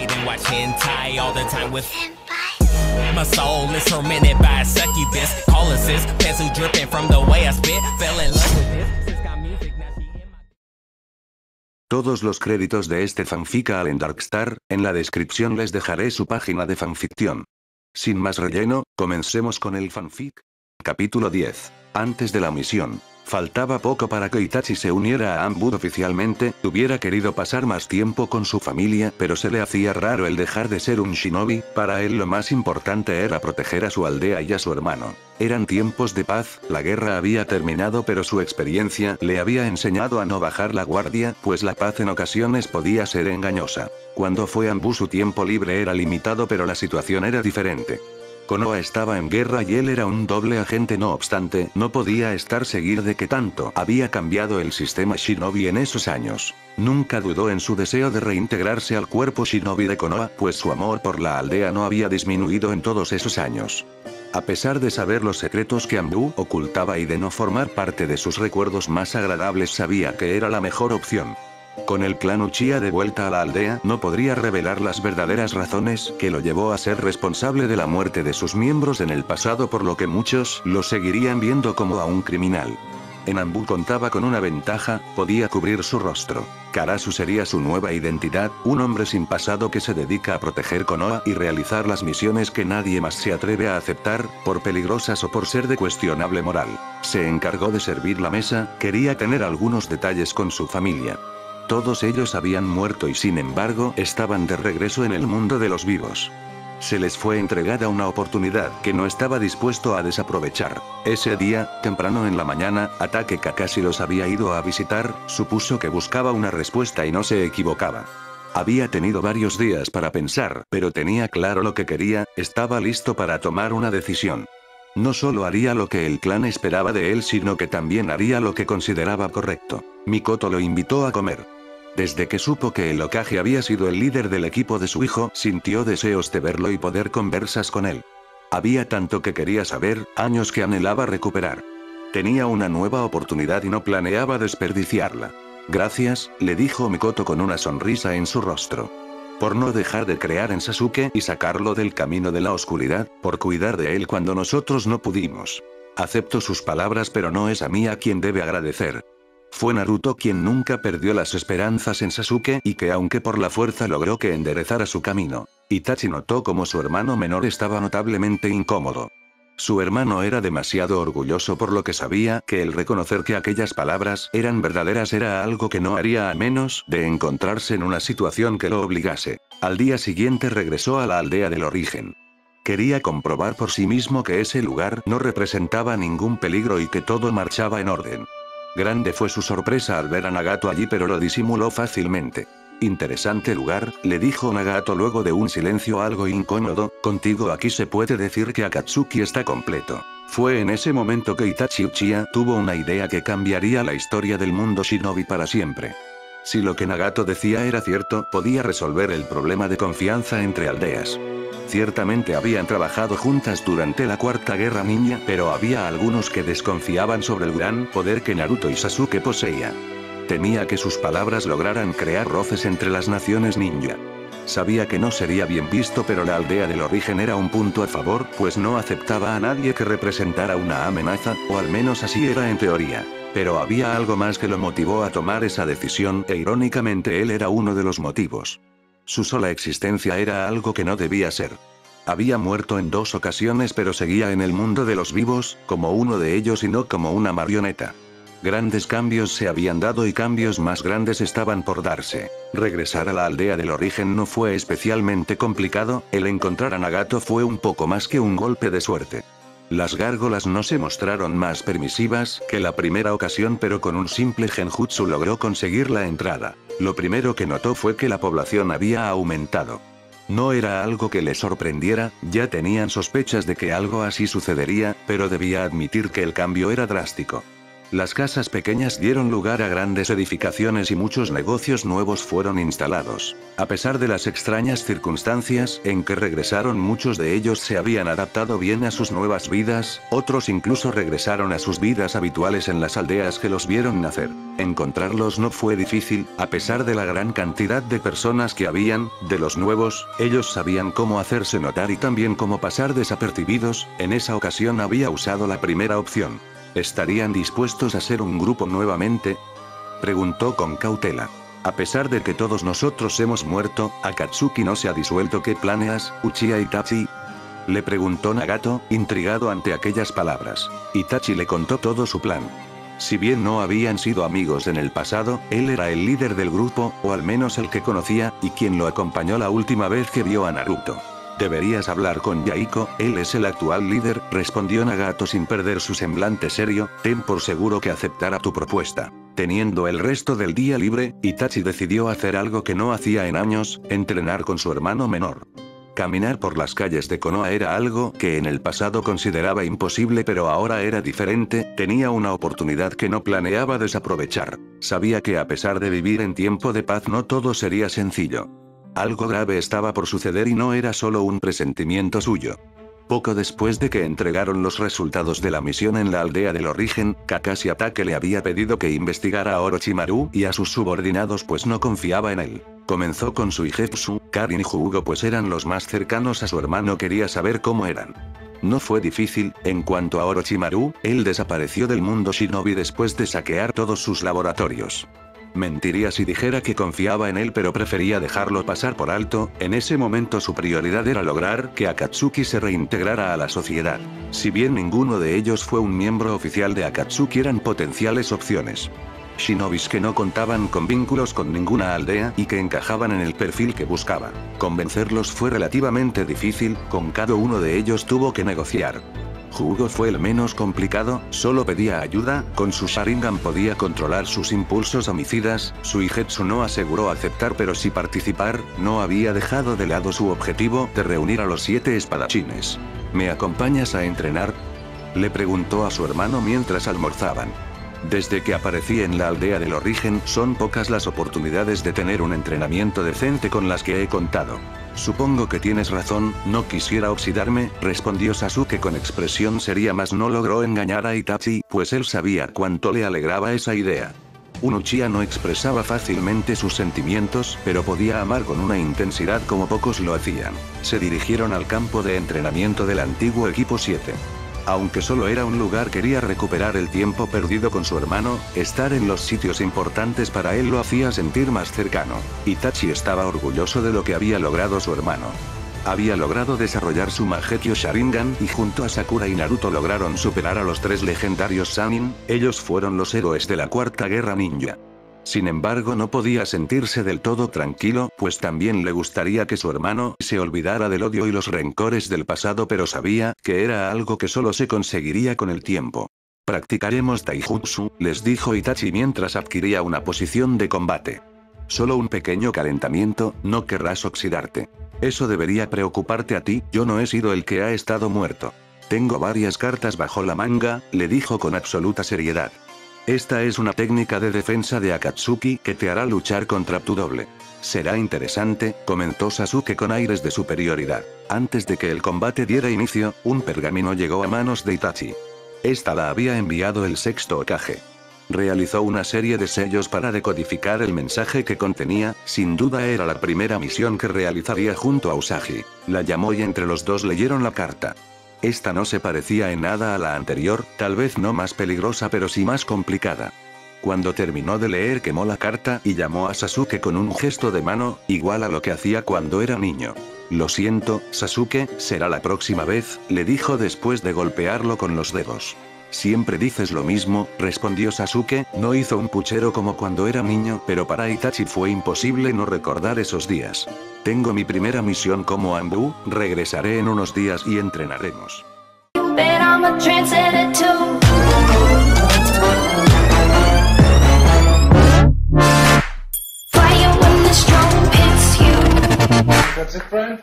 night and watch hentai all the time with my soul is tormented by a succubus. Call assist, pencil dripping from the way I spit. Fell in love with this. Sis got music, now she in my... Todos los créditos de este fanfic a Allen Darkstar, en la descripción les dejaré su página de fanfiction. Sin más relleno, comencemos con el fanfic. Capítulo 10. Antes de la misión. Faltaba poco para que Itachi se uniera a Anbu oficialmente, hubiera querido pasar más tiempo con su familia, pero se le hacía raro el dejar de ser un shinobi, para él lo más importante era proteger a su aldea y a su hermano. Eran tiempos de paz, la guerra había terminado pero su experiencia le había enseñado a no bajar la guardia, pues la paz en ocasiones podía ser engañosa. Cuando fue Anbu su tiempo libre era limitado pero la situación era diferente. Konoha estaba en guerra y él era un doble agente, no obstante, no podía estar seguro de que tanto había cambiado el sistema shinobi en esos años. Nunca dudó en su deseo de reintegrarse al cuerpo shinobi de Konoha, pues su amor por la aldea no había disminuido en todos esos años. A pesar de saber los secretos que Anbu ocultaba y de no formar parte de sus recuerdos más agradables, sabía que era la mejor opción. Con el clan Uchiha de vuelta a la aldea, no podría revelar las verdaderas razones que lo llevó a ser responsable de la muerte de sus miembros en el pasado, por lo que muchos lo seguirían viendo como a un criminal. En Anbu contaba con una ventaja, podía cubrir su rostro. Karasu sería su nueva identidad, un hombre sin pasado que se dedica a proteger Konoha y realizar las misiones que nadie más se atreve a aceptar, por peligrosas o por ser de cuestionable moral. Se encargó de servir la mesa, quería tener algunos detalles con su familia. Todos ellos habían muerto y sin embargo, estaban de regreso en el mundo de los vivos. Se les fue entregada una oportunidad que no estaba dispuesto a desaprovechar. Ese día, temprano en la mañana, hasta que Kakashi los había ido a visitar, supuso que buscaba una respuesta y no se equivocaba. Había tenido varios días para pensar, pero tenía claro lo que quería, estaba listo para tomar una decisión. No solo haría lo que el clan esperaba de él, sino que también haría lo que consideraba correcto. Mikoto lo invitó a comer. Desde que supo que el Hokage había sido el líder del equipo de su hijo, sintió deseos de verlo y poder conversar con él. Había tanto que quería saber, años que anhelaba recuperar. Tenía una nueva oportunidad y no planeaba desperdiciarla. Gracias, le dijo Mikoto con una sonrisa en su rostro. Por no dejar de creer en Sasuke y sacarlo del camino de la oscuridad, por cuidar de él cuando nosotros no pudimos. Acepto sus palabras, pero no es a mí a quien debe agradecer. Fue Naruto quien nunca perdió las esperanzas en Sasuke y que aunque por la fuerza logró que enderezara su camino. Itachi notó como su hermano menor estaba notablemente incómodo. Su hermano era demasiado orgulloso, por lo que sabía que el reconocer que aquellas palabras eran verdaderas era algo que no haría a menos de encontrarse en una situación que lo obligase. Al día siguiente regresó a la aldea del origen. Quería comprobar por sí mismo que ese lugar no representaba ningún peligro y que todo marchaba en orden. Grande fue su sorpresa al ver a Nagato allí, pero lo disimuló fácilmente. Interesante lugar, le dijo Nagato luego de un silencio algo incómodo, contigo aquí se puede decir que Akatsuki está completo. Fue en ese momento que Itachi Uchiha tuvo una idea que cambiaría la historia del mundo shinobi para siempre. Si lo que Nagato decía era cierto, podía resolver el problema de confianza entre aldeas. Ciertamente habían trabajado juntas durante la Cuarta Guerra Ninja, pero había algunos que desconfiaban sobre el gran poder que Naruto y Sasuke poseían. Temía que sus palabras lograran crear roces entre las naciones ninja. Sabía que no sería bien visto, pero la aldea del origen era un punto a favor, pues no aceptaba a nadie que representara una amenaza, o al menos así era en teoría. Pero había algo más que lo motivó a tomar esa decisión, e irónicamente él era uno de los motivos. Su sola existencia era algo que no debía ser. Había muerto en 2 ocasiones, pero seguía en el mundo de los vivos, como uno de ellos y no como una marioneta. Grandes cambios se habían dado y cambios más grandes estaban por darse. Regresar a la aldea del origen no fue especialmente complicado, el encontrar a Nagato fue un poco más que un golpe de suerte. Las gárgolas no se mostraron más permisivas que la primera ocasión, pero con un simple genjutsu logró conseguir la entrada. Lo primero que notó fue que la población había aumentado. No era algo que le sorprendiera, ya tenían sospechas de que algo así sucedería, pero debía admitir que el cambio era drástico. Las casas pequeñas dieron lugar a grandes edificaciones y muchos negocios nuevos fueron instalados. A pesar de las extrañas circunstancias en que regresaron, muchos de ellos se habían adaptado bien a sus nuevas vidas, otros incluso regresaron a sus vidas habituales en las aldeas que los vieron nacer. Encontrarlos no fue difícil, a pesar de la gran cantidad de personas que habían. De los nuevos, ellos sabían cómo hacerse notar y también cómo pasar desapercibidos. En esa ocasión había usado la primera opción. ¿Estarían dispuestos a ser un grupo nuevamente?, preguntó con cautela. A pesar de que todos nosotros hemos muerto, Akatsuki no se ha disuelto. ¿Qué planeas, Uchiha Itachi?, le preguntó Nagato, intrigado ante aquellas palabras. Itachi le contó todo su plan. Si bien no habían sido amigos en el pasado, él era el líder del grupo, o al menos el que conocía, y quien lo acompañó la última vez que vio a Naruto. Deberías hablar con Yaiko, él es el actual líder, respondió Nagato sin perder su semblante serio. Ten por seguro que aceptará tu propuesta. Teniendo el resto del día libre, Itachi decidió hacer algo que no hacía en años: entrenar con su hermano menor. Caminar por las calles de Konoha era algo que en el pasado consideraba imposible, pero ahora era diferente. Tenía una oportunidad que no planeaba desaprovechar. Sabía que a pesar de vivir en tiempo de paz no todo sería sencillo. Algo grave estaba por suceder y no era solo un presentimiento suyo. Poco después de que entregaron los resultados de la misión en la aldea del origen, Kakashi Hatake le había pedido que investigara a Orochimaru y a sus subordinados, pues no confiaba en él. Comenzó con Suigetsu, Karin y Hyuga, pues eran los más cercanos a su hermano. Quería saber cómo eran. No fue difícil. En cuanto a Orochimaru, él desapareció del mundo shinobi después de saquear todos sus laboratorios. Mentiría si dijera que confiaba en él, pero prefería dejarlo pasar por alto. En ese momento su prioridad era lograr que Akatsuki se reintegrara a la sociedad. Si bien ninguno de ellos fue un miembro oficial de Akatsuki, eran potenciales opciones. Shinobis que no contaban con vínculos con ninguna aldea y que encajaban en el perfil que buscaba. Convencerlos fue relativamente difícil, con cada uno de ellos tuvo que negociar. Hyuga fue el menos complicado, solo pedía ayuda, con su Sharingan podía controlar sus impulsos homicidas. Suigetsu no aseguró aceptar pero sí participar, no había dejado de lado su objetivo de reunir a los 7 espadachines. ¿Me acompañas a entrenar?, le preguntó a su hermano mientras almorzaban. Desde que aparecí en la aldea del origen, son pocas las oportunidades de tener un entrenamiento decente con las que he contado. Supongo que tienes razón, no quisiera oxidarme, respondió Sasuke con expresión seria, mas no logró engañar a Itachi, pues él sabía cuánto le alegraba esa idea. Un Uchiha no expresaba fácilmente sus sentimientos, pero podía amar con una intensidad como pocos lo hacían. Se dirigieron al campo de entrenamiento del antiguo equipo 7. Aunque solo era un lugar, quería recuperar el tiempo perdido con su hermano. Estar en los sitios importantes para él lo hacía sentir más cercano. Itachi estaba orgulloso de lo que había logrado su hermano. Había logrado desarrollar su Mangekyo Sharingan y junto a Sakura y Naruto lograron superar a los 3 legendarios Sannin. Ellos fueron los héroes de la Cuarta Guerra Ninja. Sin embargo, no podía sentirse del todo tranquilo, pues también le gustaría que su hermano se olvidara del odio y los rencores del pasado, pero sabía que era algo que solo se conseguiría con el tiempo. Practicaremos Taijutsu, les dijo Itachi mientras adquiría una posición de combate. Solo un pequeño calentamiento, no querrás oxidarte. Eso debería preocuparte a ti, yo no he sido el que ha estado muerto. Tengo varias cartas bajo la manga, le dijo con absoluta seriedad. Esta es una técnica de defensa de Akatsuki que te hará luchar contra tu doble. Será interesante, comentó Sasuke con aires de superioridad. Antes de que el combate diera inicio, un pergamino llegó a manos de Itachi. Esta la había enviado el sexto Hokage. Realizó una serie de sellos para decodificar el mensaje que contenía. Sin duda era la primera misión que realizaría junto a Usagi. La llamó y entre los dos leyeron la carta. Esta no se parecía en nada a la anterior, tal vez no más peligrosa pero sí más complicada. Cuando terminó de leer, quemó la carta y llamó a Sasuke con un gesto de mano, igual a lo que hacía cuando era niño. Lo siento, Sasuke, será la próxima vez, le dijo después de golpearlo con los dedos. Siempre dices lo mismo, respondió Sasuke. No hizo un puchero como cuando era niño, pero para Itachi fue imposible no recordar esos días. Tengo mi primera misión como Anbu, regresaré en unos días y entrenaremos. That's it, friend?